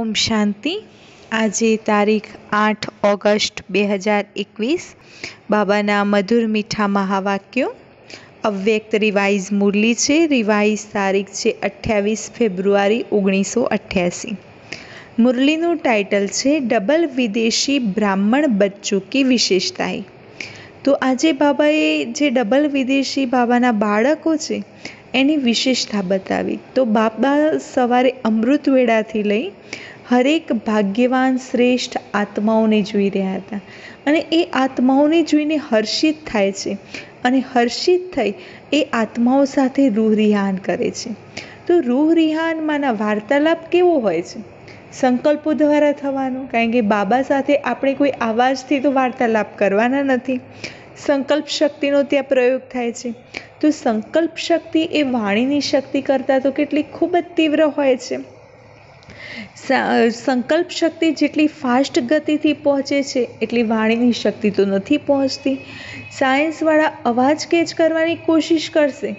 ओम शांति। आज तारीख 8 ऑगस्ट 2021 बाबाना मधुर मीठा महावाक्यों। अव्यक्त रिवाइज मुरली है। रिवाइज तारीख है 28 फेब्रुआरी 1988। मुरलीનું टाइटल है डबल विदेशी ब्राह्मण बच्चों की विशेषताएं। तो आज बाबाए जे डबल विदेशी बाबाना बाळको छे एनी विशेषता बतावी। तो बाबा सवारे अमृत वेळाथी लई हरेक भाग्यवान श्रेष्ठ आत्माओने जोई रह्या हता अने ए आत्माओने जोईने हर्षित थाय छे अने हर्षित थई ए आत्माओ साथे रूह रिहान करे छे। तो रूह रिहान माना वार्तालाप केवो होय छे? संकल्पो द्वारा थवानो, कारण के बाबा साथे आपणे कोई आवाजथी तो वार्तालाप करवाना नथी। संकल्प शक्तिनो त्यां प्रयोग थाय छे। तो संकल्प शक्ति ए वाणीनी शक्ति करता तो केटली खूब ज तीव्र होय छे। संकल्प शक्ति जेटली फास्ट गति थी पहुँचे छे एटली वाणीनी शक्ति तो नहीं पहुँचती। सायन्सवाळा अवाज कैच करवानी कोशिश करशे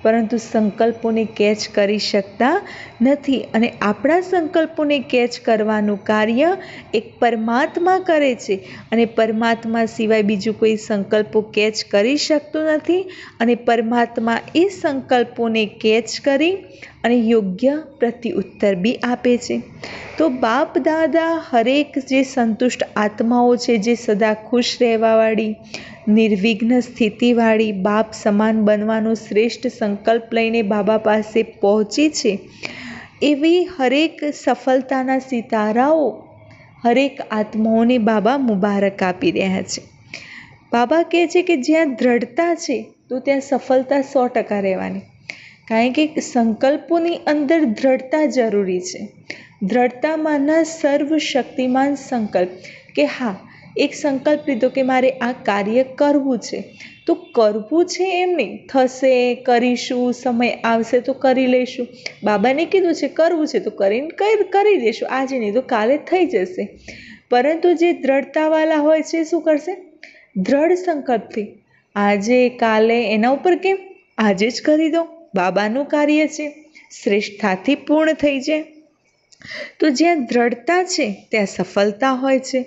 परंतु संकल्पोने कैच करी शकता नहीं अने आपणा संकल्पोने कैच करवानुं कार्य एक परमात्मा करे छे अने परमात्मा सिवाय बीजું कोई संकल्पो कैच करी शकतो नहीं अने परमात्मा ए संकल्पोने कैच करी अने योग्य प्रत्युत्तर भी आपे छे। तो बाप दादा हरेक जे संतुष्ट आत्माओं छे, जे सदा खुश रहेवावाड़ी निर्विघ्न स्थितिवाड़ी बाप समान बनवानो श्रेष्ठ संकल्प लईने बाबा पासे पहोंची छे, एवी हरेक सफलताना सिताराओ हरेक आत्माओने बाबा मुबारक आपी रह्या छे। बाबा कहे छे कि ज्यां दृढ़ता छे तो त्यां सफलता 100% रहेवानी, कारण के संकल्पोनी अंदर दृढ़ता जरूरी छे। दृढ़ता माना सर्वशक्तिमान संकल्प के हाँ एक संकल्प लीधो कि मारे आ कार्य करवू छे तो करवू छे एम नहीं, थशे करीशुं समय आवशे तो करी लेशुं। बाबाने कीधुं छे करवू छे तो करी देशुं, आज नहीं तो काले थई जशे। परंतु जे दृढ़तावाला होय छे शुं करशे? दृढ़ संकल्पथी आजे काले एना उपर केम आजे ज करी दो, बाबानुं कार्य छे श्रेष्ठताथी पूर्ण थई जाय। तो ज्यां दृढ़ता छे त्यां सफलता होय छे।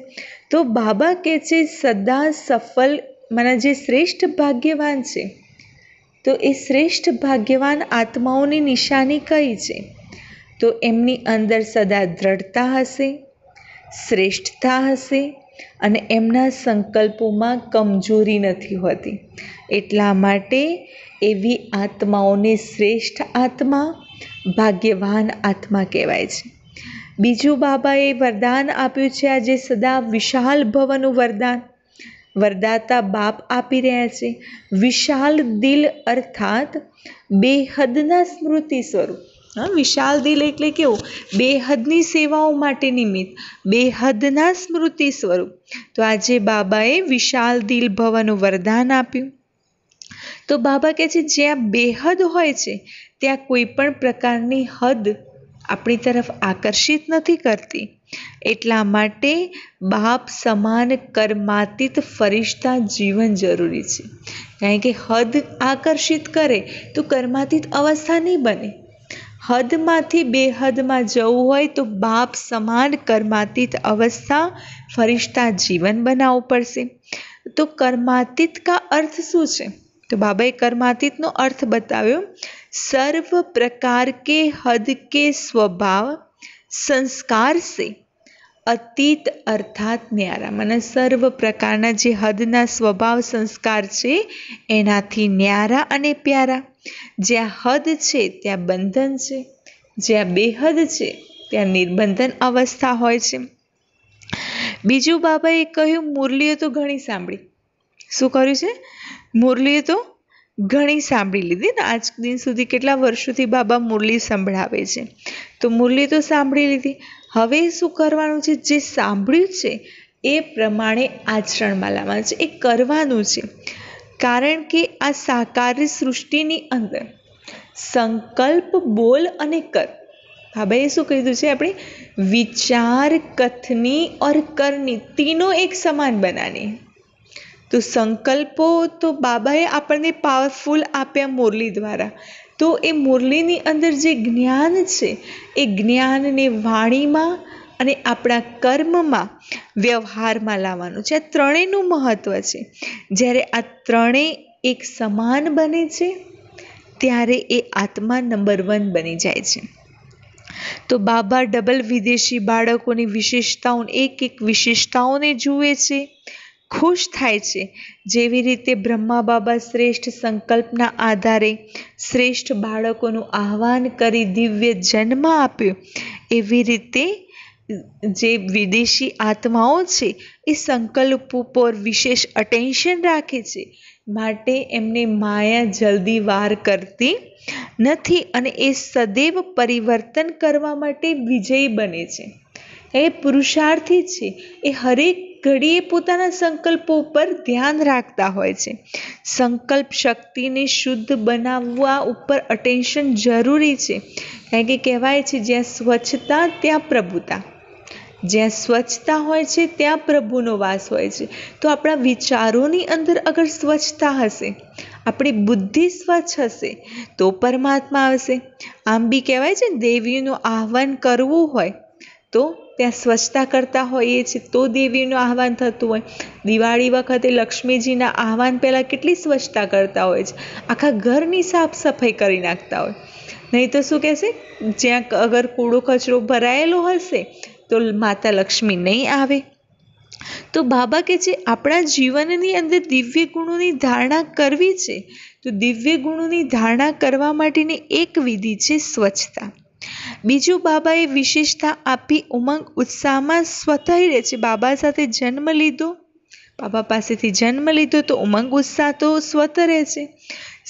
तो बाबा कहे छे सदा सफल माना जे श्रेष्ठ भाग्यवान छे तो ए श्रेष्ठ भाग्यवान आत्माओनी निशानी कई छे? तो एमनी अंदर सदा दृढ़ता हशे, श्रेष्ठता हशे अने एमना संकल्पोमां कमजोरी नथी होती। एटला माटे एवी आत्माओने श्रेष्ठ आत्मा भाग्यवान आत्मा कहेवाय छे। बीजू बाबाए वरदान आप्युं छे आजे सदा विशाल भवनुं वरदान वरदाता बाप आपी रह्या छे। विशाल दिल अर्थात बेहदना स्मृति स्वरूप। हाँ, विशाल दिल एटले केवुं? बेहदनी सेवाओं माटे निमित्त, बेहदना स्मृति स्वरूप। तो आजे बाबाए विशाल दिल भवनुं वरदान आप्युं। तो बाबा कहे छे ज्यां बेहद होय छे त्यां कोईपण प्रकारनी हद अपनी तरफ आकर्षित नहीं करती। एटला माटे बाप समान कर्मातीत फरिश्ता जीवन जरूरी है, कारण के हद आकर्षित करे तो कर्मातीत अवस्था नहीं बने। हद मांथी बेहद में जवुं होय तो बाप समान कर्मातीत अवस्था फरिश्ता जीवन बनाववुं पड़शे। तो कर्मातीत का अर्थ शुं छे? तो बाबाए कर्मातीत नो अर्थ बताव्यो, सर्व प्रकार के हद के स्वभाव संस्कार से अतीत अर्थात न्यारा। माने सर्व प्रकारना जे हदना स्वभाव संस्कार छे एनाथी न्यारा अने प्यारा। ज्यां हद छे त्यां बंधन छे, ज्यां बेहद छे त्यां निर्बंधन अवस्था होय छे। बीजू बाबाए कह्युं मुरलीओ तो घणी सांभळी। शुं कर्युं छे? मुरलीए तो घणी सांभळी लीधी ने। आज दिन सुधी केटला वर्षोथी बाबा मुरली संभळावे छे। तो मुरली तो सांभळी लीधी, हवे शुं करवानुं छे? जे सांभळ्युं छे ए प्रमाणे आचरणमां लाववानुं छे, ए करवानुं छे। कारण के आ साकार सृष्टिनी अंदर संकल्प बोल अने कर, बाबाए शुं कीधुं छे? आपणे विचार कथनी और करनी तीनों एक समान बनानी। तो संकल्पो तो बाबाए आपणे पावरफुल आप्या मुरली द्वारा, તો એ મુરલીની અંદર જે જ્ઞાન છે એ જ્ઞાનને વાણીમાં અને આપણા કર્મમાં, વ્યવહારમાં લાવવાનું છે. આ ત્રણેયનું મહત્ત્વ છે. જ્યારે આ ત્રણેય એક સમાન બને છે ત્યારે એ આત્મા નંબર 1 બની જાય છે. તો બાબા ડબલ વિદેશી બાળકોની વિશેષતાઓ, એક વિશેષતાઓને જુએ છે, ખુશ થાય છે. જેવી રીતે બ્રહ્મા બાબા શ્રેષ્ઠ સંકલ્પના આધારે શ્રેષ્ઠ બાળકોનું આહ્વાન કરી દિવ્ય જન્મ આપ્યો, એવી રીતે જે વિદેશી આત્માઓ છે એ સંકલ્પો પર વિશેષ અટેન્શન રાખે છે, માટે એમને માયા જલ્દી વાર કરતી નથી અને એ સદૈવ પરિવર્તન કરવા માટે વિજયી બને છે. એ પુરુષાર્થી છે, એ હરેક ઘડીએ પોતાના સંકલ્પો પર ધ્યાન રાખતા હોય છે. સંકલ્પ શક્તિને શુદ્ધ બનાવવા ઉપર અટેન્શન જરૂરી છે, કારણ કે કહેવાય છે જ્યાં સ્વચ્છતા ત્યાં પ્રભુતા, જ્યાં સ્વચ્છતા હોય છે ત્યાં પ્રભુનો વાસ હોય છે. તો આપણા વિચારોની અંદર અગર સ્વચ્છતા હશે, આપણી બુદ્ધિ સ્વચ્છ હશે તો પરમાત્મા આવશે. આમ બી કહેવાય છે દેવીનું આહ્વાન કરવું હોય તો ત્યાં સ્વચ્છતા કરતા હોઈએ છીએ તો દેવીનું આહ્વાન થતું હોય. દિવાળી વખતે લક્ષ્મીજીના આહ્વાન પહેલાં કેટલી સ્વચ્છતા કરતા હોય છે, આખા ઘરની સાફ સફાઈ કરી નાખતા હોય. નહીં તો શું કહેશે, જ્યાં અગર કૂડો કચરો ભરાયેલો હશે તો માતા લક્ષ્મી નહીં આવે. તો બાબા કહે છે આપણા જીવનની અંદર દિવ્ય ગુણોની ધારણા કરવી છે, તો દિવ્ય ગુણોની ધારણા કરવા માટેની એક વિધિ છે સ્વચ્છતા. બીજું, બાબાએ વિશેષતા આપી ઉમંગ ઉત્સાહમાં સ્વતઃ રહે છે. બાબા સાથે જન્મ લીધો, બાબા પાસેથી જન્મ લીધો તો ઉમંગ ઉત્સાહ તો સ્વતઃ રહે છે.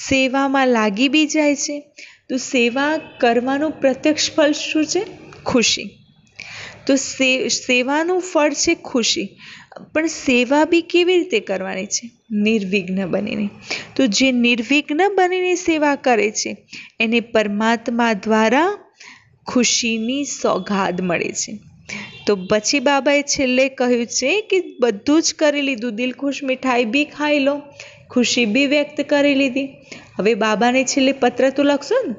સેવામાં લાગી બી જાય છે. તો સેવા કરવાનું પ્રત્યક્ષ ફળ શું છે? ખુશી. તો સેવાનું ફળ છે ખુશી. પણ સેવા બી કેવી રીતે કરવાની છે? નિર્વિઘ્ન બનીને. તો જે નિર્વિઘ્ન બનીને સેવા કરે છે એને પરમાત્મા દ્વારા ખુશીની સોગાદ મળે છે. તો પછી બાબાએ છેલ્લે કહ્યું છે કે બધું જ કરી લીધું, દિલખુશ મીઠાઈ બી ખાઈ લો, ખુશી બી વ્યક્ત કરી લીધી. હવે બાબાને છેલ્લે પત્ર તો લખશો ને,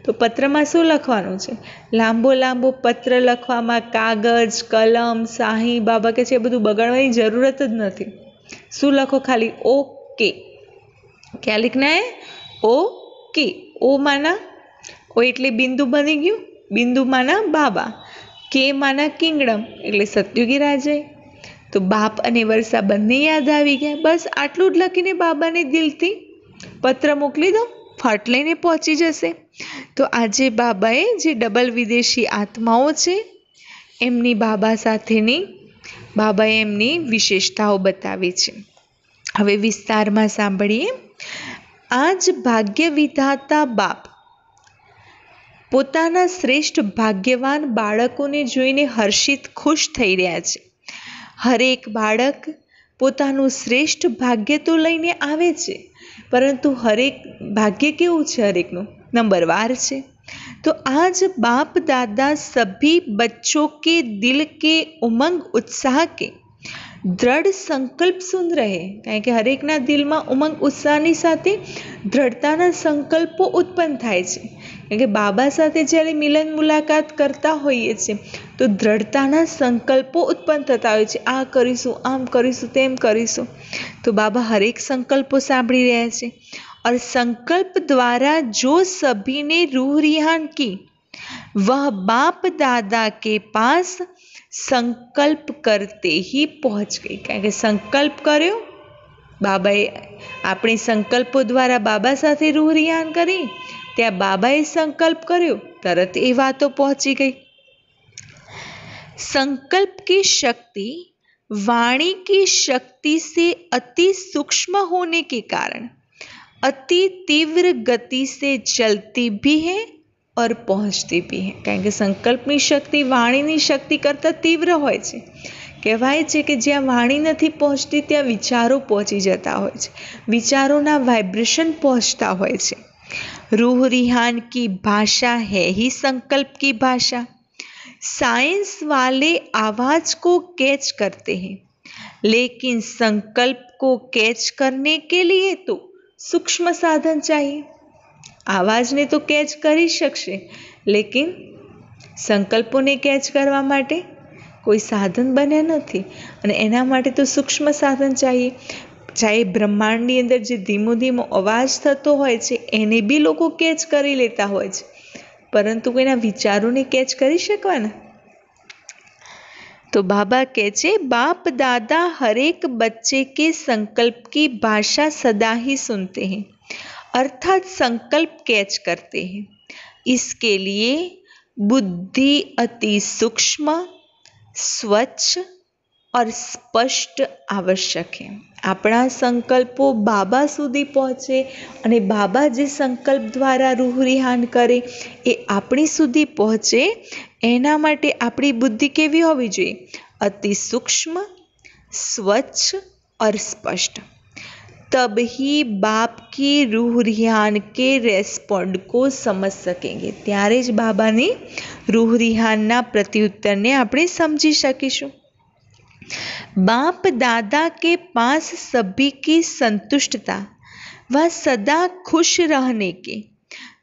તો પત્રમાં શું લખવાનું છે? લાંબો લાંબો પત્ર લખવામાં કાગળ, કલમ, શાહી, બાબા કે છે એ બધું બગાડવાની જરૂરત જ નથી. શું લખો? ખાલી ઓકે. ક્યાં લીખના હે? ઓકે. ઓ માના ઓ એટલે બિંદુ બની ગયું, બિંદુ માના બાબા, કે માના કિંગડમ એટલે સતયુગી રાજાએ. તો બાપ અને વર્ષા બંને યાદ આવી ગયા. બસ આટલું જ લખીને બાબાને દિલથી પત્ર મોકલી દો, ફટ લઈને પહોંચી જશે. તો આજે બાબાએ જે ડબલ વિદેશી આત્માઓ છે એમની બાબા સાથેની બાબાએ એમની વિશેષતાઓ બતાવી છે. હવે વિસ્તારમાં સાંભળીએ. આ જ ભાગ્ય વિધાતા બાપ પોતાના શ્રેષ્ઠ ભાગ્યવાન બાળકોને જોઈને હર્ષિત ખુશ થઈ રહ્યા છે. હરેક બાળક પોતાનું શ્રેષ્ઠ ભાગ્ય તો લઈને આવે છે, પરંતુ હરેક ભાગ્ય કેવું છે? હરેકનું નંબરવાર છે. तो आज बाप दादा सभी बच्चों के दिल के उमंग उत्साह के દ્રઢ સંકલ્પ સુન રહે, કારણ કે હરેકના દિલમાં ઉમંગ ઉત્સાહની સાથે દ્રઢતાના સંકલ્પો ઉત્પન્ન થાય છે. કારણ કે બાબા સાથે જ્યારે મિલન મુલાકાત કરતા હોઈએ છીએ તો દ્રઢતાના સંકલ્પો ઉત્પન્ન થતા હોય છે. આ કરીશું, આમ કરીશું, તેમ કરીશું. તો બાબા હરેક સંકલ્પો સાંભળી રહ્યા છે. और संकल्प द्वारा जो सभी ने रूह रिहान की वह बाप दादा के पास संकल्प करते ही पहुंच गई. કારણ કે સંકલ્પ કર્યો બાબાએ, આપણી સંકલ્પો દ્વારા બાબા સાથે રૂહ રિહાન કરી, ત્યાં બાબાએ સંકલ્પ કર્યો, તરત એ વાતો પહોંચી ગઈ. संकल्प की शक्ति वाणी की शक्ति से अति सूक्ष्म होने के कारण अति तीव्र गति से चलती भी है और पहुंचती भी है. કારણ કે સંકલ્પની શક્તિ વાણીની શક્તિ કરતાં તીવ્ર હોય છે. કહેવાય છે કે જ્યાં વાણી નથી પહોંચતી ત્યાં વિચારો પહોંચી જતા હોય છે, વિચારોના વાઇબ્રેશન પહોંચતા હોય છે. रूह रिहान की भाषा है ही संकल्प की भाषा. साइंस वाले आवाज को कैच करते हैं, लेकिन संकल्प को कैच करने के लिए तो सूक्ष्म साधन चाहिए. आवाजने तो कैच करी शकशे, लेकिन संकल्पोने कैच करवा माटे कोई साधन बन्या नथी अने एना माटे तो सूक्ष्म साधन चाहिए। चाहे ब्रह्मांडनी अंदर जे धीमो धीमो अवाज थतो होय छे एने बी लोको कैच करी लेता होय छे, परंतु कोईना विचारोने कैच करी शकवाना? तो बाबा कहते, बाप दादा हर एक बच्चे के संकल्प की भाषा सदा ही सुनते हैं, अर्थात संकल्प कैच करते हैं। इसके लिए बुद्धि अति सूक्ष्म, स्वच्छ और स्पष्ट आवश्यक है। अपना संकल्पो बाबा सुधी पहुँचे अने बाबा जे संकल्प द्वारा रूह रिहान करे ए अपनी सुधी पहुँचे, एना माटे अपनी बुद्धि केवी होवी जोईए? अति सूक्ष्म, स्वच्छ और स्पष्ट। तब ही बाप की रूह रिहान के रेस्पोंड को समझ सकेंगे। त्यारे ज बाबानी रूह रिहानना प्रत्युत्तर ने आपणे समझी सकीशुं। बाप दादा के पास सभी की संतुष्टता व सदा खुश रहने के,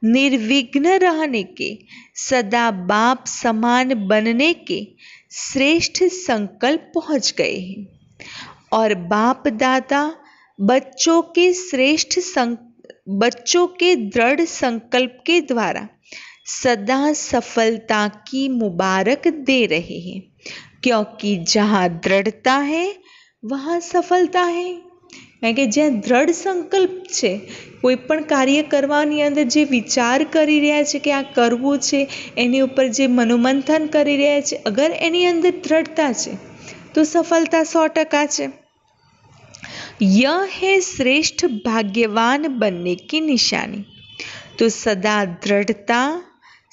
निर्विघ्न रहने के, सदा बाप समान बनने के श्रेष्ठ संकल्प पहुंच गए हैं। और बाप दादा बच्चों के दृढ़ संकल्प के द्वारा सदा सफलता की मुबारक दे रहे हैं, क्योंकि जहाँ दृढ़ता है वहाँ सफलता है। કારણ કે જ્યાં દૃઢ સંકલ્પ છે, કોઈ પણ કાર્ય કરવાની અંદર જે વિચાર કરી રહ્યા છે કે આ કરવું છે, એની ઉપર જે મનોમંથન કરી રહ્યા છે, અગર એની અંદર દૃઢતા છે તો સફળતા 100% છે। यह है श्रेष्ठ भाग्यवान बनने की निशानी। तो सदा दृढ़ता,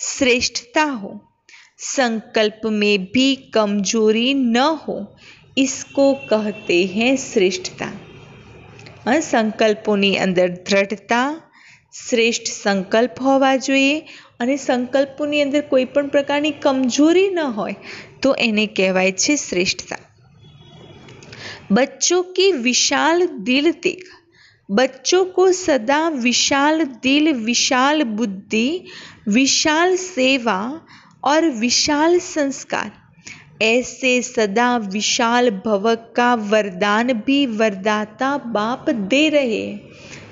श्रेष्ठता हो, संकल्प में भी कमजोरी न हो, इसको कहते हैं श्रेष्ठता। संकल्पोनी अंदर दृढ़ता, श्रेष्ठ संकल्प होवा जोईए अने संकल्पोनी अंदर कोई पण प्रकारनी कमजोरी न होय तो एने कहेवाय छे श्रेष्ठता। बच्चों की विशाल दिल देख, बच्चों को सदा विशाल दिल, विशाल बुद्धि, विशाल सेवा और विशाल संस्कार, ऐसे सदा विशाल भवक का वरदान भी वरदाता बाप दे रहे हैं।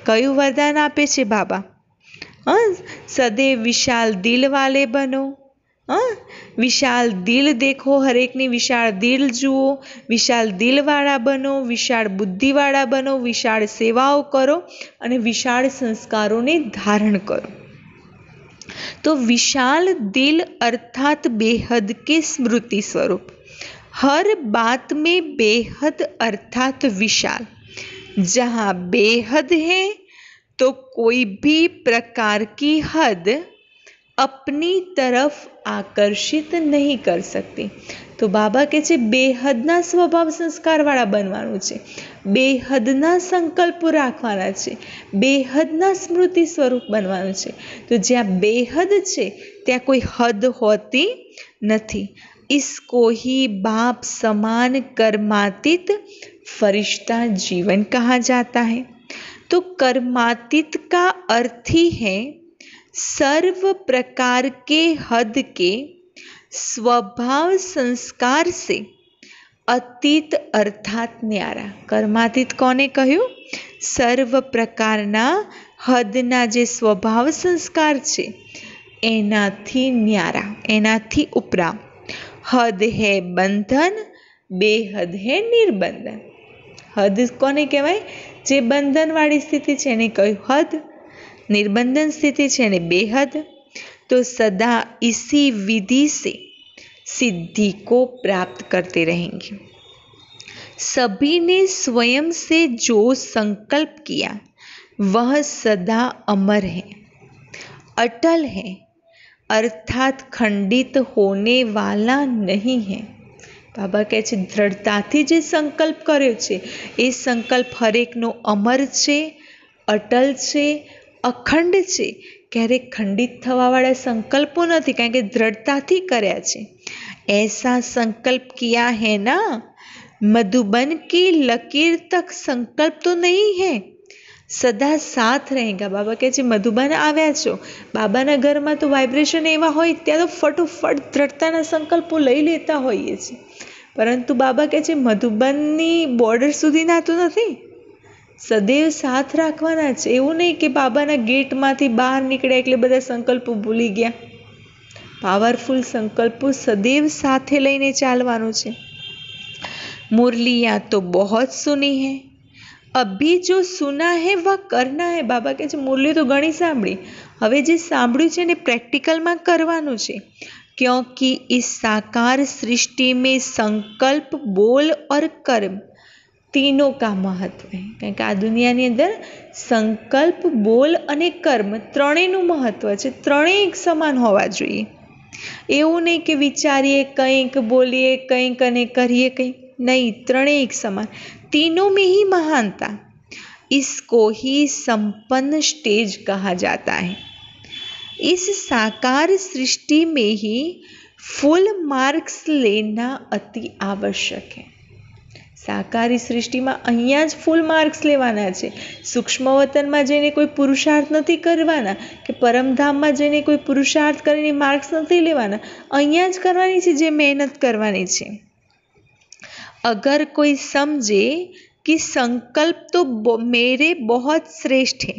कયું वरदान आपे छे बाबा? सदैव विशाल दिल वाले बनो, विशाल दिल देखो, हरेक ने विशाल दिल जुओ, विशाल दिल वाला बनो, विशाल बुद्धि वाला बनो, विशाल सेवाओं करो अने विशाल संस्कारों ने धारण करो। तो विशाल दिल अर्थात बेहद के स्मृति स्वरूप, हर बात में बेहद अर्थात विशाल। जहाँ बेहद है तो कोई भी प्रकार की हद अपनी तरफ आकर्षित नहीं कर सकती। तो बाबा कहે છે બેહદના સ્વભાવ સંસ્કારવાળા બનવાનું છે, બેહદના સંકલ્પો રાખવાના છે, બેહદના સ્મૃતિ સ્વરૂપ બનવાનું છે। તો જ્યાં બેહદ છે ત્યાં કોઈ હદ હોતી નથી। इसको ही बाप समान कर्मातीत फरिश्ता जीवन कहा जाता है। तो कर्मातीत का अर्थ ही है सर्व प्रकार के हद के स्वभाव संस्कार से अतीत अर्थात न्यारा। कर्मातीत कोने कह્યું? सर्व प्रकारना हदना जे स्वभाव संस्कार छे एनाथी न्यारा, एनाथी उपरा। हद है बंधन, बेहद है निर्बंधन। हद कोने कहेवाय? जे बंधन वाली स्थिति छे एने कह्युं हद, निर्बंधन स्थिति छे एने बेहद। तो सदा इसी विधि से सिद्धि को प्राप्त करते रहेंगे। सभी ने स्वयं से जो संकल्प किया वह सदा अमर है, अटल है, अर्थात खंडित होने वाला नहीं है। बाबा कहे छे दृढ़ताथी जे संकल्प कर्यो छे ए संकल्प हरेकनो अमर छे, अटल छे, अखंड छे। क्यारे खंडित थवावाळा संकल्पो नथी, कारण के दृढ़ताथी कर्या छे। ऐसा संकल्प किया है ना, मधुबन की लकीर तक संकल्प तो नहीं है, સદા સાથ રહેગા। બાબા કહે છે મધુબન આવ્યા છો, બાબાના ઘરમાં તો વાઇબ્રેશન એવા હોય ત્યાં તો ફટોફટ દ્રઢતાના સંકલ્પો લઈ લેતા હોઈએ છીએ, પરંતુ બાબા કહે છે મધુબનની બોર્ડર સુધીના તો નથી, સદૈવ સાથ રાખવાના છે। એવું નહીં કે બાબાના ગેટમાંથી બહાર નીકળ્યા એટલે બધા સંકલ્પો ભૂલી ગયા। પાવરફુલ સંકલ્પો સદૈવ સાથે લઈને ચાલવાનું છે। મુરલિયા તો બહોત સુની હૈ, અભી જો સુના હૈ વહ કરના હૈ। બાબા કહે છે મુરલી તો ઘણી સાંભળી, હવે જે સાંભળ્યું છે એને પ્રેક્ટિકલમાં કરવાનું છે। क्योंकि इस साकार सृष्टि में संकल्प बोल और कर्म तीनों का महत्व है। કારણ કે આ દુનિયાની અંદર સંકલ્પ, બોલ અને કર્મ ત્રણેયનું મહત્વ છે, ત્રણેય એક સમાન હોવા જોઈએ। એવું નહીં કે વિચારીએ કંઈક, બોલીએ કંઈક અને કરીએ કંઈક, नहीं, ત્રણેય એક સમાન। तीनों में ही महानता, इसको ही संपन्न स्टेज कहा जाता है। इस साकार सृष्टि में ही फुल मार्क्स लेना अति आवश्यक है। સાકારી સૃષ્ટિમાં અહીંયા જ ફૂલ માર્ક્સ લેવાના છે। સૂક્ષ્મ વતનમાં જઈને કોઈ પુરુષાર્થ નથી કરવાના, કે પરમધામમાં જઈને કોઈ પુરુષાર્થ કરીને માર્ક્સ નથી લેવાના, અહીંયા જ કરવાની છે જે મહેનત કરવાની છે। अगर कोई समझे कि संकल्प तो मेरे बहुत श्रेष्ठ है,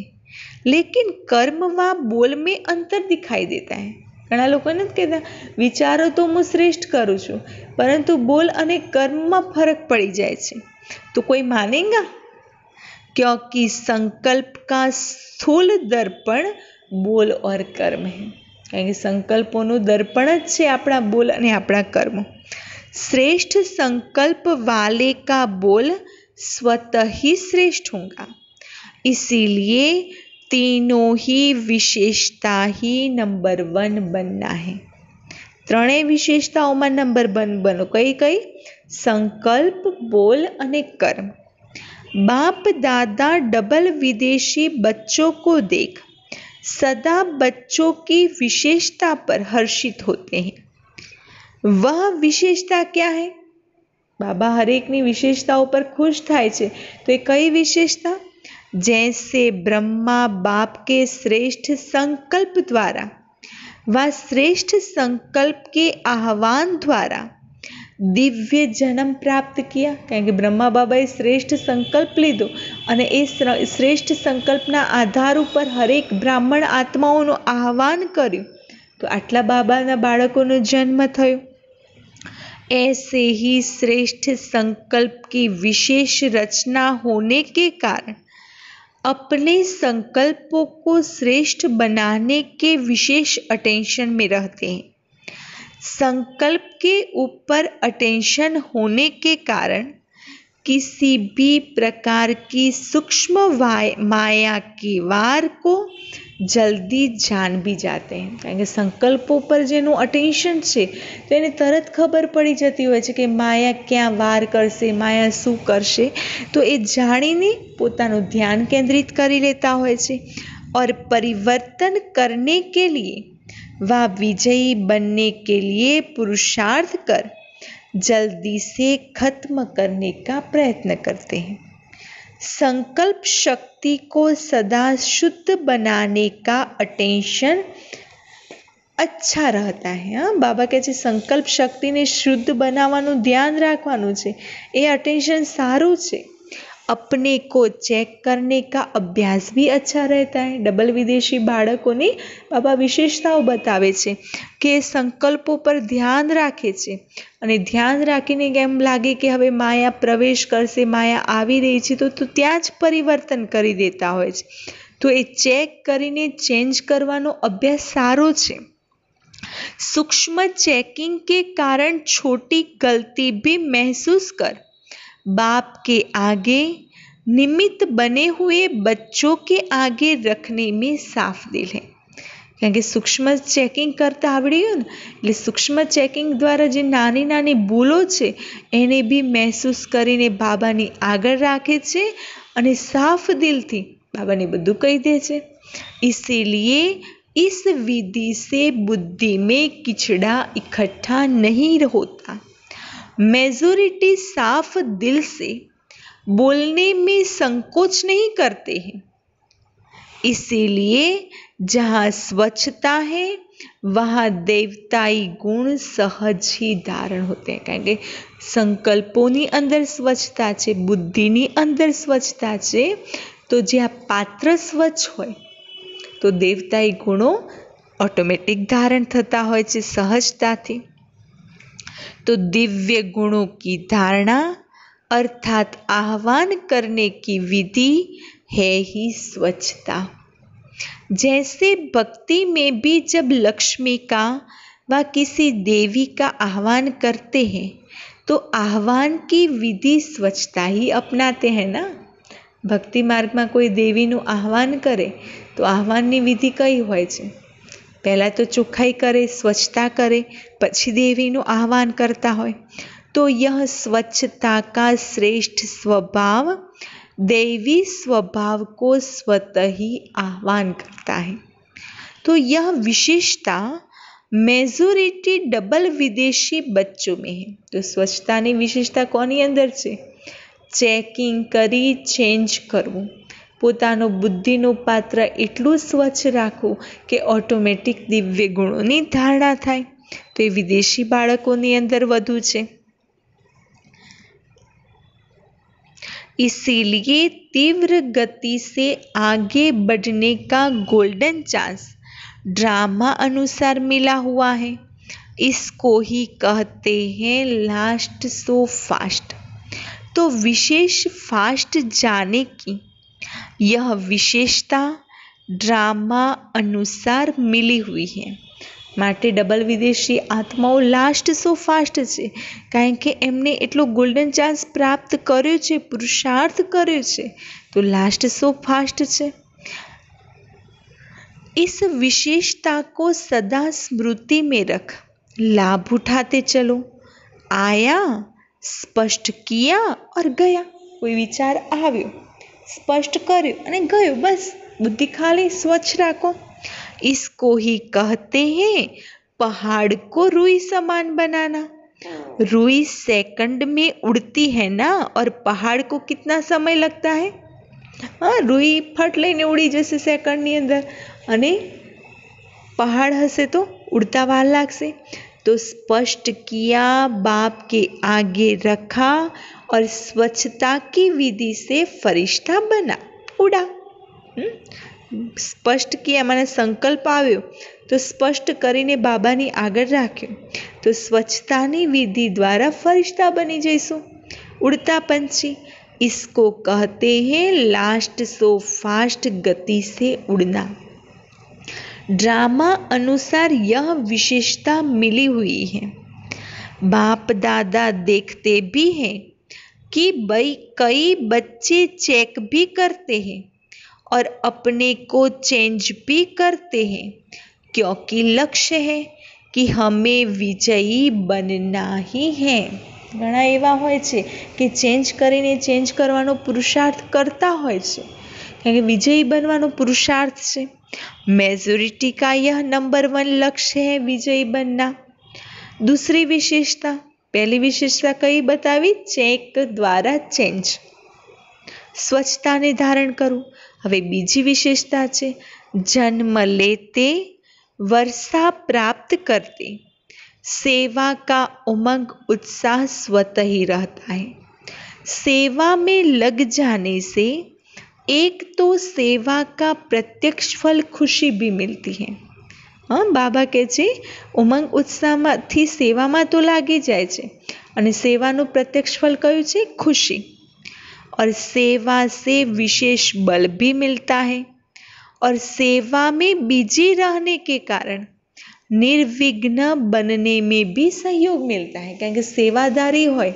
लेकिन कर्म व बोल में अंतर दिखाई देता है। ઘણા લોકો નથી કહેતા વિચારો તો હું શ્રેષ્ઠ કરું છું, પરંતુ બોલ અને કર્મમાં ફરક પડી જાય છે, તો કોઈ માનેગા? क्योंकि संकल्प का स्थूल दर्पण बोल और कर्म है। કારણ કે સંકલ્પોનું દર્પણ જ છે આપણા બોલ અને આપણા કર્મો। श्रेष्ठ संकल्प वाले का बोल स्वतः ही श्रेष्ठ होगा, इसीलिए तीनों ही विशेषता ही नंबर 1 बनना है। ત્રણેય વિશેષતાઓમાં નંબર 1 બનો। કઈ કઈ? સંકલ્પ, બોલ અને કર્મ। बाप दादा डबल विदेशी बच्चों को देख सदा बच्चों की विशेषता पर हर्षित होते हैं। वह विशेषता क्या है? बाबा हरेकनी विशेषताओं पर खुश थाय छे, तो ये कई विशेषता? जैसे ब्रह्मा बाप के श्रेष्ठ संकल्प द्वारा व श्रेष्ठ संकल्प के आह्वान द्वारा दिव्य जन्म प्राप्त किया। કારણ કે બ્રહ્મા બાબાએ શ્રેષ્ઠ સંકલ્પ લીધો અને એ શ્રેષ્ઠ સંકલ્પના આધાર ઉપર હરેક બ્રાહ્મણ આત્માઓનું આહ્વાન કર્યું, તો આટલા બાબાના બાળકોનો જન્મ થયો। ऐसे ही श्रेष्ठ संकल्प की विशेष रचना होने के कारण अपने संकल्पों को श्रेष्ठ बनाने के विशेष अटेंशन में रहते हैं। संकल्प के ऊपर अटेंशन होने के कारण किसी भी प्रकार की सूक्ष्म माया की वार को जल्दी जान भी जाते हैं। કારણ કે સંકલ્પો પર જેનું અટેન્શન છે તો એને તરત ખબર પડી જતી હોય છે કે માયા ક્યાં વાર કરશે, માયા શું કરશે, તો એ જાણીને પોતાનું ધ્યાન કેન્દ્રિત કરી લેતા હોય છે और परिवर्तन करने के लिए व विजयी बनने के लिए पुरुषार्थ कर जल्दी से खत्म करने का प्रयत्न करते हैं। संकल्प शक्ति को सदा शुद्ध बनाने का अटेंशन अच्छा रहता है। हाँ, बाबा કહે છે સંકલ્પ શક્તિને શુદ્ધ બનાવવાનું ધ્યાન રાખવાનું છે, એ અટેન્શન સારું છે। अपने को चेक करने का अभ्यास भी अच्छा रहता है। डबल विदेशी बाळकोनी बाबा विशेषताओं बतावे छे કે સંકલ્પો પર ધ્યાન રાખે છે અને ધ્યાન રાખીને એમ લાગે કે હવે માયા પ્રવેશ કરશે, માયા આવી રહી છે, તો ત્યાં જ પરિવર્તન કરી દેતા હોય છે। તો એ ચેક કરીને ચેન્જ કરવાનો અભ્યાસ સારો છે। सूक्ष्म चेकिंग के कारण छोटी गलती भी महसूस कर बाप के आगे निमित्त बने हुए बच्चों के आगे रखने में साफ दिल है। કારણ કે સૂક્ષ્મ ચેકિંગ કરતાં આવડી ગયું ને, એટલે સૂક્ષ્મ ચેકિંગ દ્વારા જે નાની નાની ભૂલો છે એને બી મહેસૂસ કરીને બાબાની આગળ રાખે છે અને સાફ દિલથી બાબાને બધું કહી દે છે। इसीलिए इस विधि से बुद्धि में किचड़ा इकट्ठा नहीं होता। मेजॉरिटी साफ दिल से बोलने में संकोच नहीं करते हैं। इसीलिए जहाँ स्वच्छता है वहाँ देवताई गुण सहज ही धारण होते हैं। કારણ કે સંકલ્પોની અંદર સ્વચ્છતા છે, બુદ્ધિની અંદર સ્વચ્છતા છે, તો જે આ પાત્ર સ્વચ્છ હોય તો દેવતાઈ ગુણો ऑटोमेटिक धारण થતા હોય છે સહજતાથી। तो दिव्य गुणों की धारणा अर्थात आह्वान करने की विधि है ही स्वच्छता। जैसे भक्ति में भी जब लक्ष्मी का व किसी देवी का आह्वान करते हैं तो आह्वान की विधि स्वच्छता ही अपनाते हैं ना। भक्ति मार्ग में कोई देवीનું आह्वान करे तो आह्वानની विधि कई હોય છે? पहला तो चोखाई करे, स्वच्छता करे, પછી देवीનું आह्वान करता હોય। तो यह स्वच्छता का श्रेष्ठ स्वभाव दैवी स्वभाव को स्वतः ही आह्वान करता है। तो यह विशेषता मेजोरिटी डबल विदेशी बच्चों में है। तो स्वच्छताની विशेषता કોની અંદર છે? ચેકિંગ કરી ચેન્જ કરવું, પોતાનો બુદ્ધિનું પાત્ર એટલું સ્વચ્છ રાખવું કે ઓટોમેટિક દિવ્ય ગુણોની ધારણા થાય। તો એ વિદેશી બાળકોની અંદર વધુ છે। इसीलिए तीव्र गति से आगे बढ़ने का गोल्डन चांस ड्रामा अनुसार मिला हुआ है। इसको ही कहते हैं लास्ट सो फास्ट। तो विशेष फास्ट जाने की यह विशेषता ड्रामा अनुसार मिली हुई है। માટે ડબલ વિદેશી આત્માઓ લાસ્ટ સો ફાસ્ટ છે, કારણ કે એમને એટલો ગોલ્ડન ચાન્સ પ્રાપ્ત કર્યો છે, પુરુષાર્થ કર્યો છે, તો લાસ્ટ સો ફાસ્ટ છે। इस विशेषता को सदा स्मृति में रख लाभ उठाते चलो। आया, स्पष्ट किया और गया। कोई विचार આવ્યો, સ્પષ્ટ કર્યો અને ગયો, બસ બુદ્ધિ ખાલી સ્વચ્છ રાખો। इसको ही कहते हैं पहाड़ को रुई समान बनाना। रुई सेकंड में उड़ती है ना, और पहाड़ को कितना समय लगता है? हाँ, रुई फट लઈને उड़ी जैसे सेकंडની અંદર, અને पहाड़ हसे तो उड़ता वार लागसे। तो स्पष्ट किया, बाप के आगे रखा और स्वच्छता की विधि से फरिश्ता बना, उड़ा। સ્પષ્ટ કિયા મને સંકલ્પ આવ્યો તો સ્પષ્ટ કરીને બાબાની આગળ રાખ્યો, તો સ્વચ્છતાની વિધિ દ્વારા ફરિશ્તા બની જઈશું, ઉડતા પંછી। इसको कहते हैं लास्ट सो फास्ट गति से उड़ना। ड्रामा अनुसार यह विशेषता मिली हुई है। बाप दादा देखते भी हैं कि भाई कई बच्चे चेक भी करते हैं और अपने को चेंज भी करते हैं, क्योंकि लक्ष्य है कि हमें विजयी बनना ही है। घણા એવા હોય છે કે ચેન્જ કરીને ચેન્જ કરવાનો પુરુષાર્થ કરતા હોય છે, કારણ કે વિજયી બનવાનો પુરુષાર્થ છે। मेजोरिटी का यह नंबर 1 लक्ष्य है विजयी बनना। दूसरी विशेषता, पहली विशेषता कई बतावी? चेक द्वारा चेंज, स्वच्छताने धारण करવું। હવે બીજી વિશેષતા છે જન્મ लेते वर्षा प्राप्त करते सेवा का उमंग उत्साह स्वतः ही रहता है। सेवा में लग जाने से एक तो सेवा का प्रत्यक्ष फल खुशी भी मिलती है। हाँ, बाबा કહે છે ઉમંગ ઉત્સાહમાંથી સેવામાં તો લાગી જાય છે, અને સેવાનું પ્રત્યક્ષ ફળ કયું છે? ખુશી। और सेवा से विशेष बल भी मिलता है, और सेवा में बिजी रहने के कारण निर्विघ्न बनने में भी सहयोग मिलता है। કારણ કે સેવાદારી હોય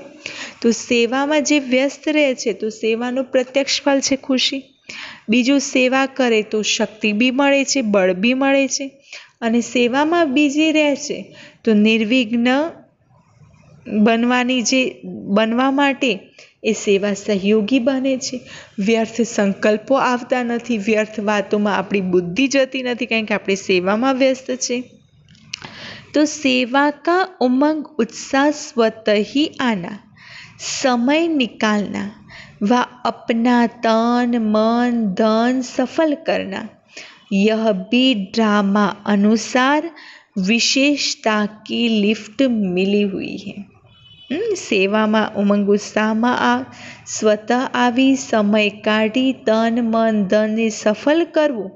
તો સેવામાં જે વ્યસ્ત રહે છે તો સેવાનું પ્રત્યક્ષ ફળ છે ખુશી। બીજું, સેવા કરે તો શક્તિ બી મળે છે, બળ બી મળે છે, અને સેવામાં બીજી રહે છે તો નિર્વિઘ્ન બનવા માટે એ સેવા સહયોગી બને છે। વ્યર્થ સંકલ્પો આવતા નથી, વ્યર્થ વાતોમાં આપણી બુદ્ધિ જતી નથી, કારણ કે આપણે સેવામાં વ્યસ્ત છે। તો સેવા का उमंग उत्साह स्वतः ही आना, समय निकालना, व अपना तन मन धन सफल करना, यह भी ड्रामा अनुसार विशेषता की लिफ्ट मिली हुई है। સેવામાં ઉમંગ ઉત્સાહમાં સ્વતઃ આવી સમય કાઢી તન મન ધનને સફળ કરવું,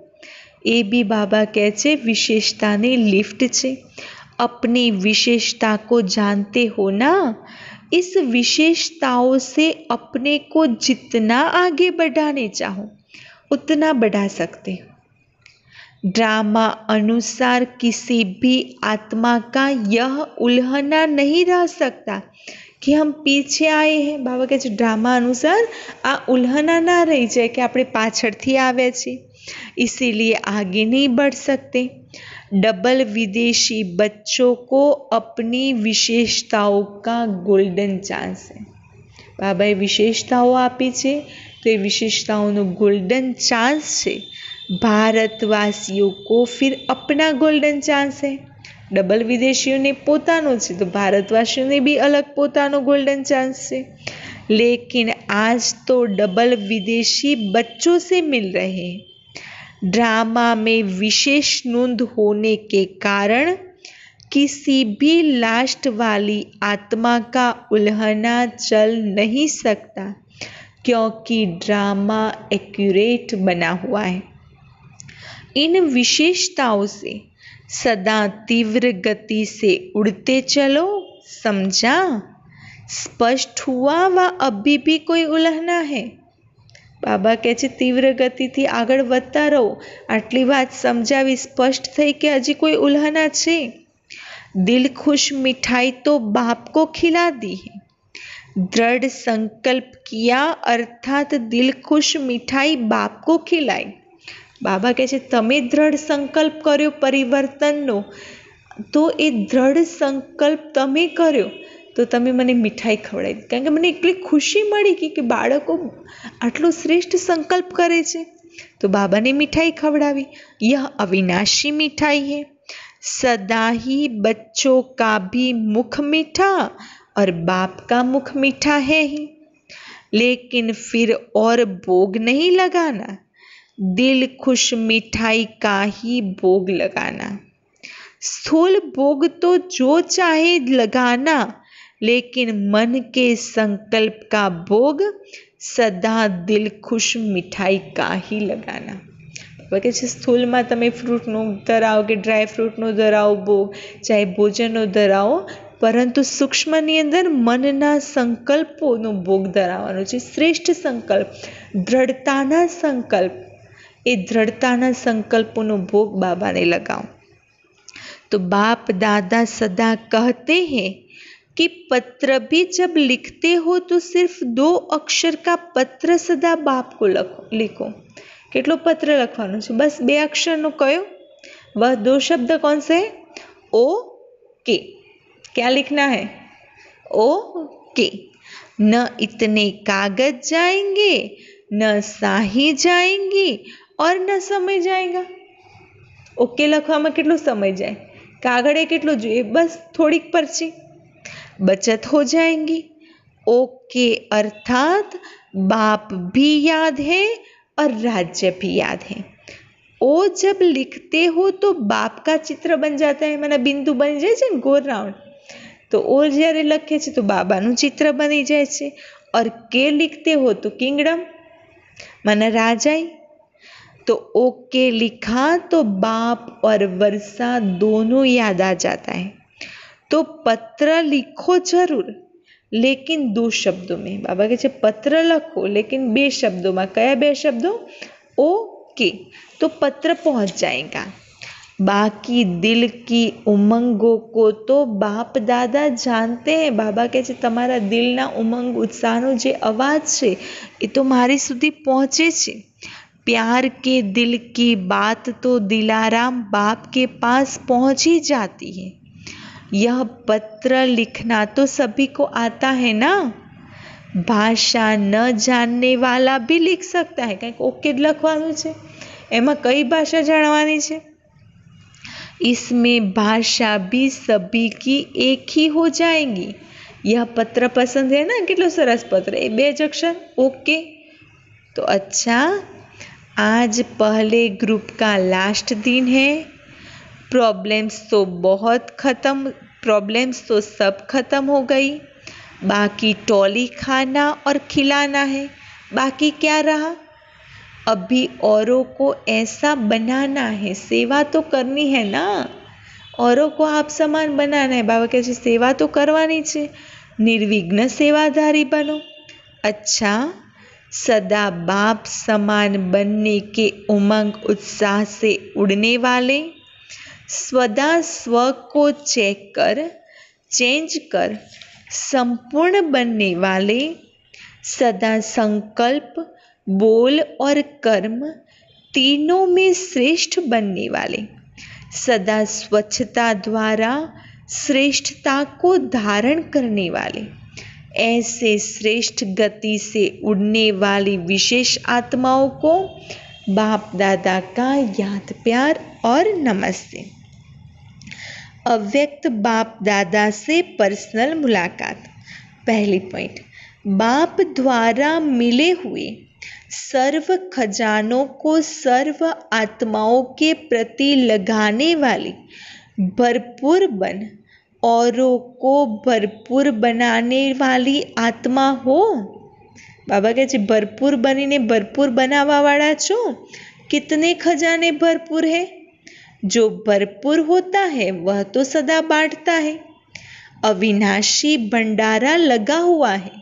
એ भी बाबा કહે છે विशेषताની लिफ्ट છે। अपनी विशेषता को जानते हो ना, इस विशेषताओं से अपने को जितना आगे बढ़ाने चाहो उतना बढ़ा सकते हो। ड्रामा अनुसार किसी भी आत्मा का यह उल्हना नहीं रह सकता कि हम पीछे आए हैं। बाबा કહે છે ડ્રામા અનુસાર આ ઉલ્હના ના રહી જાય કે આપણે પાછળથી આવ્યા છીએ, इसीलिए आगे नहीं बढ़ सकते। डबल विदेशी बच्चों को अपनी विशेषताओं का गोल्डन चांस है। બાબાએ વિશેષતાઓ આપી છે તો એ વિશેષતાઓનો गोल्डन चांस છે। भारतवासियों को फिर अपना गोल्डन चांस है। डबल विदेशियों पोतानो छे तो भारतवासियों ने भी अलग पोतानो गोल्डन चांस है। लेकिन आज तो डबल विदेशी बच्चों से मिल रहे हैं। ड्रामा में विशेष नोंद होने के कारण किसी भी लास्ट वाली आत्मा का उल्हना चल नहीं सकता, क्योंकि ड्रामा एक्यूरेट बना हुआ है। इन विशेषताओं से सदा तीव्र गति से उड़ते चलो, समझा? स्पष्ट हुआ व अभी भी कोई उल्हना है? बाबा કહે છે तीव्र गतिથી આગળ વધતા રહો। આટલી વાત સમજાવી, સ્પષ્ટ થઈ કે હજી કોઈ ઉલ્હના છે? दिल खुश मिठाई तो बाप को खिला दी है। दृढ़ संकल्प किया अर्थात दिल खुश मिठाई बाप को खिलाई। बाबा કહે છે તમે દ્રઢ સંકલ્પ કર્યો પરિવર્તનનો, તો એ દ્રઢ સંકલ્પ તમે કર્યો તો તમે મને મીઠાઈ ખવડાવી, કારણ કે મને એટલી ખુશી મળી કે બાળકો આટલો શ્રેષ્ઠ સંકલ્પ કરે છે, તો બાબાને મીઠાઈ ખવડાવી। यह अविनाशी मिठाई है, सदा ही बच्चों का भी मुख मीठा और बाप का मुख मीठा है ही, लेकिन फिर और भोग नहीं लगाना, दिल खुश मिठाई का ही भोग लगाना। स्थूल भोग तो जो चाहे लगाना, लेकिन मन के संकल्प का भोग सदा दिल खुश मिठाई का ही लगाना। કે છે સ્થૂલમાં તમે ફ્રૂટનો ધરાવો કે ડ્રાય ફ્રૂટનો ધરાવો ભોગ, ચાહે ભોજનનો ધરાવો, પરંતુ સૂક્ષ્મની અંદર મનના સંકલ્પોનો ભોગ ધરાવવાનો છે। શ્રેષ્ઠ સંકલ્પ, દ્રઢતાના સંકલ્પ, એ દ્રઢતાના સંકલ્પોનો ભોગ બાબાને લગાવો। तो बाप दादा सदा कहते हैं कि पत्र भी जब लिखते हो तो सिर्फ 2 अक्षर का पत्र सदा बाप को लिखो। કેટલો પત્ર લખવાનો છે? બસ 2 અક્ષરનો। કયો? वह 2 शब्द कौन से है? ओ के। क्या लिखना है? ओ के। न इतने कागज जाएंगे, न शाही जाएंगी और न समय जाएगा। ओके લખવામાં કેટલો સમય જાય? કાગળે કેટલો જોઈએ? બસ થોડીક પરચી। बचत हो जाएंगी। ओके अर्थात बाप भी याद है और राज्य भी याद है। ओ जब लिखते हो तो बाप का चित्र बन जाता है, माना बिंदु बनी जाए छे गोल राउंड, तो ओ જ્યારે લખે છે તો બાબાનું ચિત્ર બની જાય છે। और के लिखते हो तो किंगडम माना राजाई, तो ओके लिखा तो बाप और वर्षा दोनों याद आ जाता है। तो पत्र लिखो जरूर, लेकिन 2 शब्दों में। बाबा કહે છે पत्र लखो लेकिन 2 शब्दों में। कया 2 शब्दों? ओके, तो पत्र पहुंच जाएगा। बाकी दिल की उमंगों को तो बाप दादा जानते हैं। बाबा કહે છે તમારા દિલના ઉમંગ ઉત્સાહનો જે અવાજ છે એ તો મારી સુધી પહોંચે છે। प्यार के दिल की बात तो दिलाराम बाप के पास पहुंच ही जाती है। यह पत्र लिखना तो सभी को आता है ना, भाषा न जानने वाला भी लिख सकता है। કંઈક ઓકે જ લખવાનું છે, એમાં કઈ ભાષા જાણવાની છે? इसमें भाषा भी सभी की एक ही हो जाएगी। यह पत्र पसंद है ना, કેટલો સરસ પત્ર, એ 2 જ અક્ષર. ओके. तो अच्छा, आज पहले ग्रुप का लास्ट दिन है. प्रॉब्लम्स तो सब खत्म हो गई. बाकी टॉली खाना और खिलाना है. बाकी क्या रहा? अभी औरों को ऐसा बनाना है. सेवा तो करनी है ना, औरों को आप समान बनाना है. बाबा કહે છે સેવા તો કરવાની છે. निर्विघ्न सेवाधारी बनो. अच्छा, सदा बाप समान बनने के उमंग उत्साह से उड़ने वाले, सदा स्व को चेंज कर संपूर्ण बनने वाले, सदा संकल्प, बोल और कर्म तीनों में श्रेष्ठ बनने वाले, सदा स्वच्छता द्वारा श्रेष्ठता को धारण करने वाले, ऐसे श्रेष्ठ गति से उड़ने वाली विशेष आत्माओं को बाप दादा का याद प्यार और नमस्ते. अव्यक्त बाप दादा से पर्सनल मुलाकात. पहली पॉइंट, बाप द्वारा मिले हुए सर्व खजानों को सर्व आत्माओं के प्रति लगाने वाली भरपूर बन, औरों को भरपूर बनाने वाली आत्मा हो. बाबा કહે છે ભરપૂર બનીને ભરપૂર બનાવવાવાળા છો. कितने खजाने भरपूर है? जो भरपूर होता है वह तो सदा बांटता है. अविनाशी भंडारा लगा हुआ है,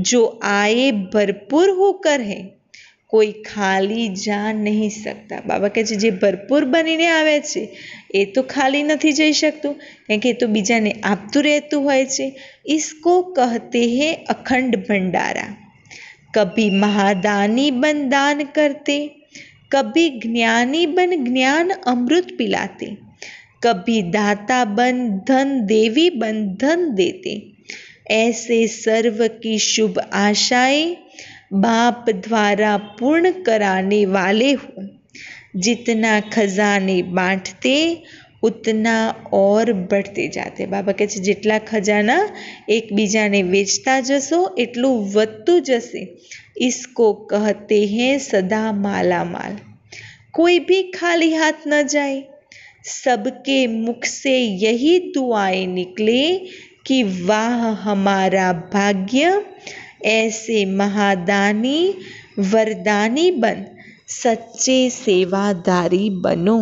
जो आए भरपूर होकर है. કોઈ ખાલી जा नहीं सकता. બાબા કહે છે જે ભરપૂર બનીને આવે છે એ તો ખાલી નથી જઈ શકતું, કારણ કે એ તો બીજાને આપતું રહેતું હોય છે. इसको कहते हैं अखंड भंडारा. कभी महादानी बन दान करते, कभी ज्ञानी बन ज्ञान अमृत पिलाते, कभी दाता बन धन देवी बन धन देते. ऐसे सर्व की शुभ आशाएं बाप द्वारा पूर्ण कराने वाले हो. जितना खजाने बांटते उतना और बढ़ते जाते. बाबा કહે છે જેટલા ખજાના એકબીજાને વેચતા જશો એટલું વધતું જશે. इसको कहते हैं सदा मालामाल. कोई भी खाली हाथ न जाए. सबके मुख से यही दुआएं निकले कि वाह हमारा भाग्य, ऐसे महादानी वरदानी बन सच्चे सेवादारी बनो.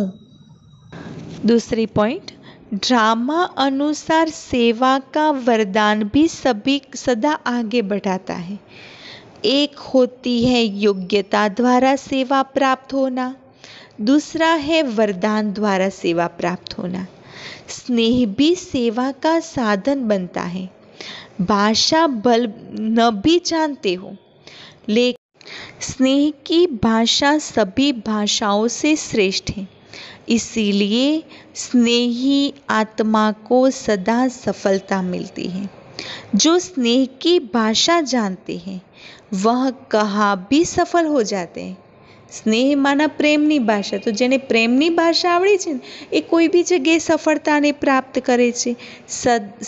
दूसरी पॉइंट, ड्रामा अनुसार सेवा का वरदान भी सभी सदा आगे बढ़ाता है. एक होती है योग्यता द्वारा सेवा प्राप्त होना, दूसरा है वरदान द्वारा सेवा प्राप्त होना. स्नेह भी सेवा का साधन बनता है. भाषा बल न भी जानते हो, लेकिन स्नेह की भाषा सभी भाषाओं से श्रेष्ठ है. इसीलिए स्नेही आत्मा को सदा सफलता मिलती है. जो स्नेह की भाषा जानते हैं वह कहाँ भी सफल हो जाते हैं. સ્નેહ માના પ્રેમની ભાષા, તો જેને પ્રેમની ભાષા આવડે છે ને એ કોઈ બી જગ્યાએ સફળતાને પ્રાપ્ત કરે છે.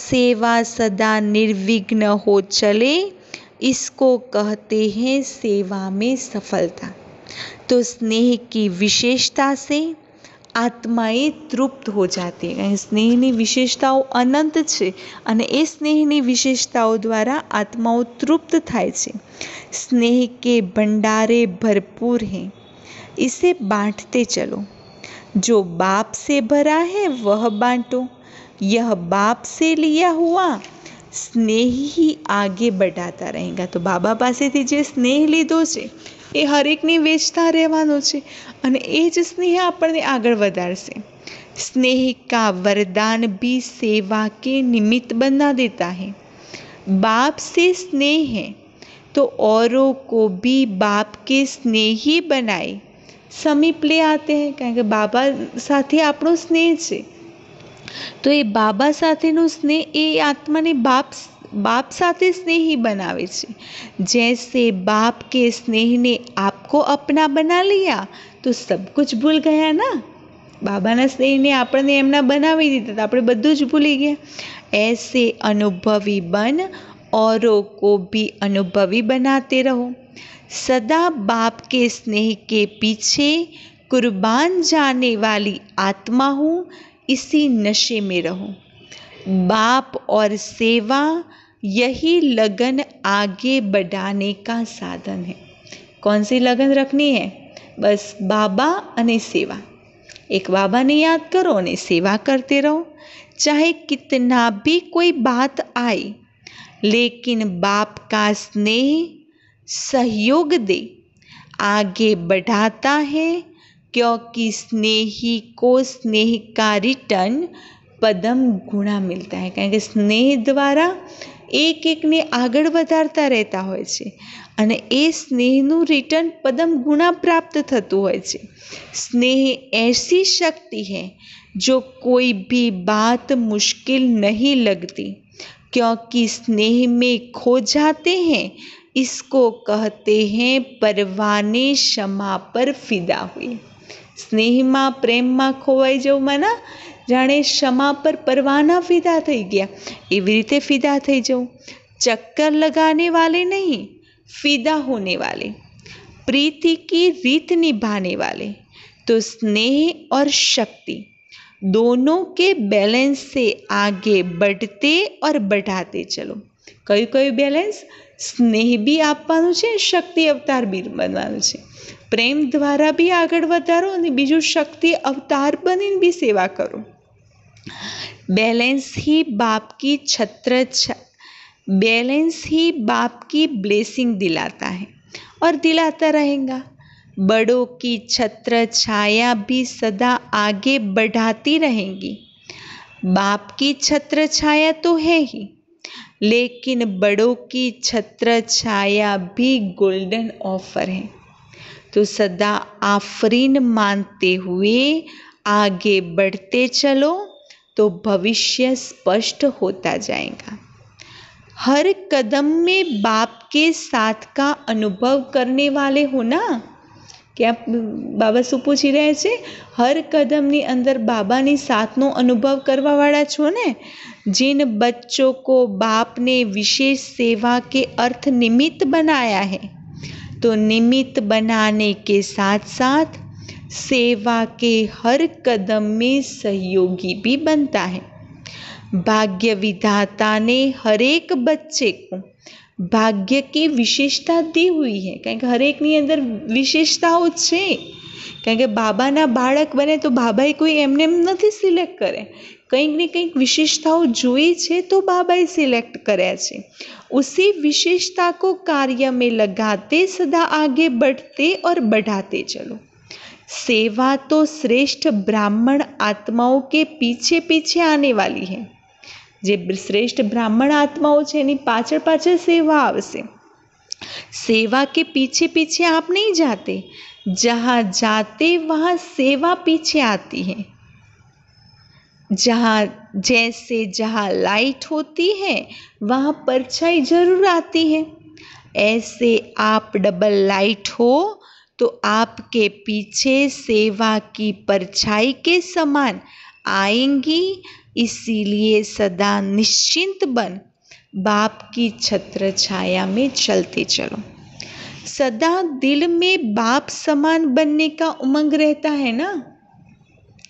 સેવા સદા निर्विघ्न हो चले, इसको कहते हैं सेवा में सफलता. तो स्नेह की विशेषता से आत्माएं तृप्त हो जाती है. स्नेहની વિશેષતાઓ અનંત છે અને એ સ્નેહની વિશેષતાઓ દ્વારા આત્માઓ તૃપ્ત થાય છે. स्नेह के भंडारे भरपूर हैं, इसे बांटते चलो. जो बाप से भरा है वह बांटो. यह बाप से लिया हुआ स्नेह ही आगे बढ़ाता रहेगा. तो बाबा पासेથી જે સ્નેહ લીધો છે એ હરેકને વેચતા રહેવાનો છે અને એ જ સ્નેહ આપણને આગળ વધારશે. स्नेह का वरदान भी सेवा के निमित्त बना देता है. बाप से स्नेह है तो औरों को भी बाप के स्नेही बनाए समीप ले आते हैं. કારણ કે બાબા સાથે આપણો સ્નેહ છે તો એ બાબા સાથેનો સ્નેહ એ આત્માને बाप साथे स्नेही बनावे छे. जैसे बाप के स्नेह ने आपको अपना बना लिया तो सब कुछ भूल गया ना. બાબાના સ્નેહને આપણને એમના બનાવી દીધા, તો આપણે બધું જ ભૂલી ગયા। ऐसे अनुभवी बन औरों को भी अनुभवी बनाते रहो। सदा बाप के स्नेह के पीछे कुर्बान जाने वाली आत्मा हूँ, इसी नशे में रहो। बाप और सेवा यही लगन आगे बढ़ाने का साधन है। कौन सी लगन रखनी है? बस बाबा अने सेवा। एक बाबा ने याद करो ने सेवा करते रहो। चाहे कितना भी कोई बात आए, लेकिन बाप का स्नेह सहयोग दे आगे बढ़ाता है, क्योंकि स्नेही को स्नेह का रिटर्न पदम गुणा मिलता है। कारण के स्नेह द्वारा एक एक ने आगळ वधारता रहता होय छे अने ए स्नेहनुं रिटर्न पदम गुणा प्राप्त थतुं होय छे। स्नेह ऐसी शक्ति है जो कोई भी बात मुश्किल नहीं लगती, क्योंकि स्नेह में खो जाते हैं। इसको कहते हैं परवाने क्षमा पर फिदा हुए। स्नेह में प्रेम में खोवाई जवुं माना जाने क्षमा पर परवाना फिदा थई गया, एवी रीते फिदा थई जवुं। चक्कर लगाने वाले नहीं, फिदा होने वाले, प्रीति की रीत निभाने वाले। तो स्नेह और शक्ति दोनों के बैलेंस से आगे बढ़ते और बढ़ाते चलो। कયું कયું बैलेंस? स्नेह भी आपवानुं छे, शक्ति अवतार भी बनवानुं छे। प्रेम द्वारा भी आगळ वधारो अने बीजुं शक्ति अवतार बनीने भी सेवा करो। बैलेंस ही बाप की बैलेंस ही बाप की ब्लेसिंग दिलाता है और दिलाता रहेगा। बड़ों की छत्र छाया भी सदा आगे बढ़ाती रहेंगी। बाप की छत्र छाया तो है ही, लेकिन बड़ों की छत्र छाया भी गोल्डन ऑफर है। तो सदा आफरीन मानते हुए आगे बढ़ते चलो, तो भविष्य स्पष्ट होता जाएगा। हर कदम में बाप के साथ का अनुभव करने वाले हो ना। क्या बाबा શું પૂછી રહ્યા છે? हर कदमनी अंदर बाबानी साथनो अनुभव करवा वाला छो ने। जिन बच्चों को बाप ने विशेष सेवा के अर्थ निमित्त बनाया है, तो निमित्त बनाने के साथ साथ सेवा के हर कदम में सहयोगी भी बनता है। भाग्य विधाता ने हर एक बच्चे को भाग्य की विशेषता दी हुई है। कारण के हरेक नी अंदर विशेषताओं छे। कारण के बाबाना बाळक बने तो बाबाए कोई एमने एम नथी सिलेक्ट करे, कंईक ने कंईक विशेषताओं जोई छे तो बाबाए सिलेक्ट कर्या छे। उसी विशेषता को कार्य में लगाते सदा आगे बढ़ते और बढ़ाते चलो। सेवा तो श्रेष्ठ ब्राह्मण आत्माओं के पीछे पीछे आने वाली है। जे श्रेष्ठ ब्राह्मण आत्माओं छे एनी पाछळ पाछळ सेवा आवशे। सेवा के पीछे पीछे आप नहीं जाते, जहाँ जाते वहाँ सेवा पीछे आती है। जहाँ लाइट होती है वहाँ परछाई जरूर आती है। ऐसे आप डबल लाइट हो तो आपके पीछे सेवा की परछाई के समान आएंगी। इसीलिए सदा निश्चिंत बन बाप की छत्र छाया में चलते चलो। सदा दिल में बाप समान बनने का उमंग रहता है ना।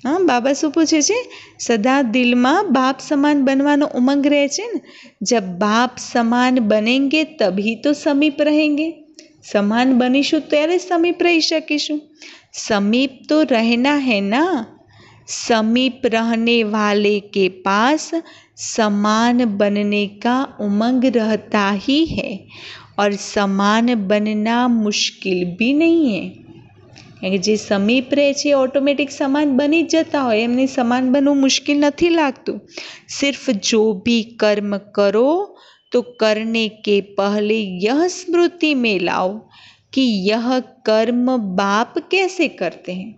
हाँ, बाबा शू पूछे छे? सदा दिल में बाप समान बनवानो उमंग रहे छे ने। जब बाप समान बनेंगे तभी तो समीप रहेंगे। समान बनीशु त्यारे समीप रही सकीशु। समीप तो रहना है ना। समीप रहने वाले के पास समान बनने का उमंग रहता ही है, और समान बनना मुश्किल भी नहीं है। क्योंकि जे समीप रहे छे ऑटोमेटिक समान बनी जता होय, एमने समान बनવું मुश्किल नहीं लागतुं। सिर्फ जो भी कर्म करो तो करने के पहले यह स्मृति में लाओ कि यह कर्म बाप कैसे करते हैं।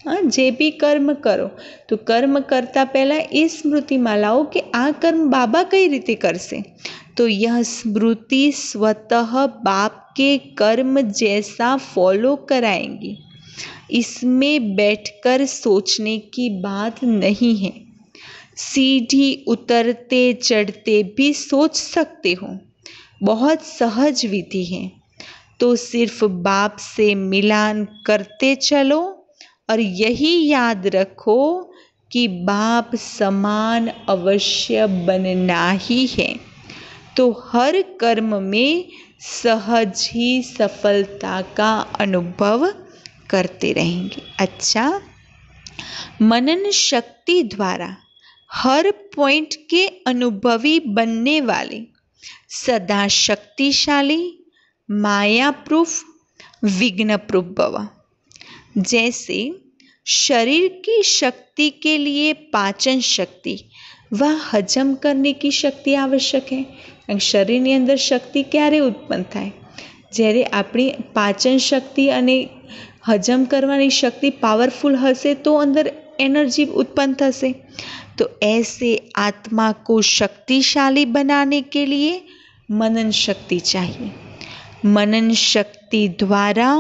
हाँ, जे भी कर्म करो तो कर्म करता पहला ए स्मृति में लाओ कि आ कर्म बाबा कई रीते करसे। तो यह स्मृति स्वतः बाप के कर्म जैसा फॉलो कराएंगी। इसमें बैठकर सोचने की बात नहीं है। सीढ़ी उतरते चढ़ते भी सोच सकते हो, बहुत सहज विधि है। तो सिर्फ बाप से मिलान करते चलो और यही याद रखो कि बाप समान अवश्य बनना ही है। तो हर कर्म में सहज ही सफलता का अनुभव करते रहेंगे। अच्छा, मनन शक्ति द्वारा हर पॉइंट के अनुभवी बनने वाले सदा शक्तिशाली, माया प्रूफ, विघ्न प्रूफ भव। जैसे शरीर की शक्ति के लिए पाचन शक्ति व हजम करने की शक्ति आवश्यक है। શરીરની અંદર શક્તિ ક્યારે ઉત્પન્ન થાય? જ્યારે આપણી પાચન શક્તિ અને હજમ કરવાની શક્તિ પાવરફુલ હશે તો અંદર એનર્જી ઉત્પન્ન થશે। तो ऐसे आत्मा को शक्तिशाली बनाने के लिए मनन शक्ति चाहिए। मनन शक्ति द्वारा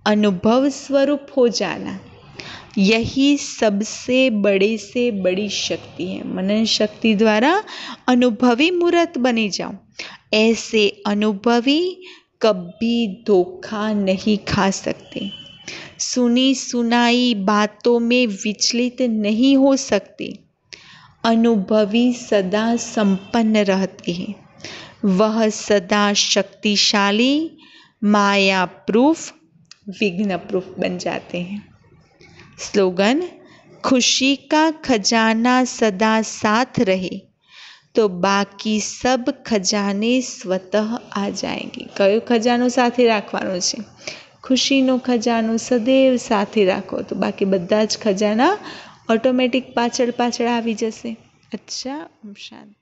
अनुभव स्वरूप हो जाना, यही सबसे बड़े से बड़ी शक्ति है। मनन शक्ति द्वारा अनुभवी मूर्त बनी जाओ। ऐसे अनुभवी कभी धोखा नहीं खा सकते, सुनी सुनाई बातों में विचलित नहीं हो सकते। अनुभवी सदा संपन्न रहते हैं, वह सदा शक्तिशाली, माया प्रूफ, विघ्न प्रूफ बन जाते हैं। स्लोगन, खुशी का खजाना सदा साथ रहे तो बाकी सब खजाने स्वतः आ जाएंगे। कयो खजानो साथे राखवानो छे? खुशीनो खजानो सदैव साथे राखो तो बाकी बधा ज खजाना ऑटोमेटिक पाछळ पाछळ आवी जशे। अच्छा, ओम शांति।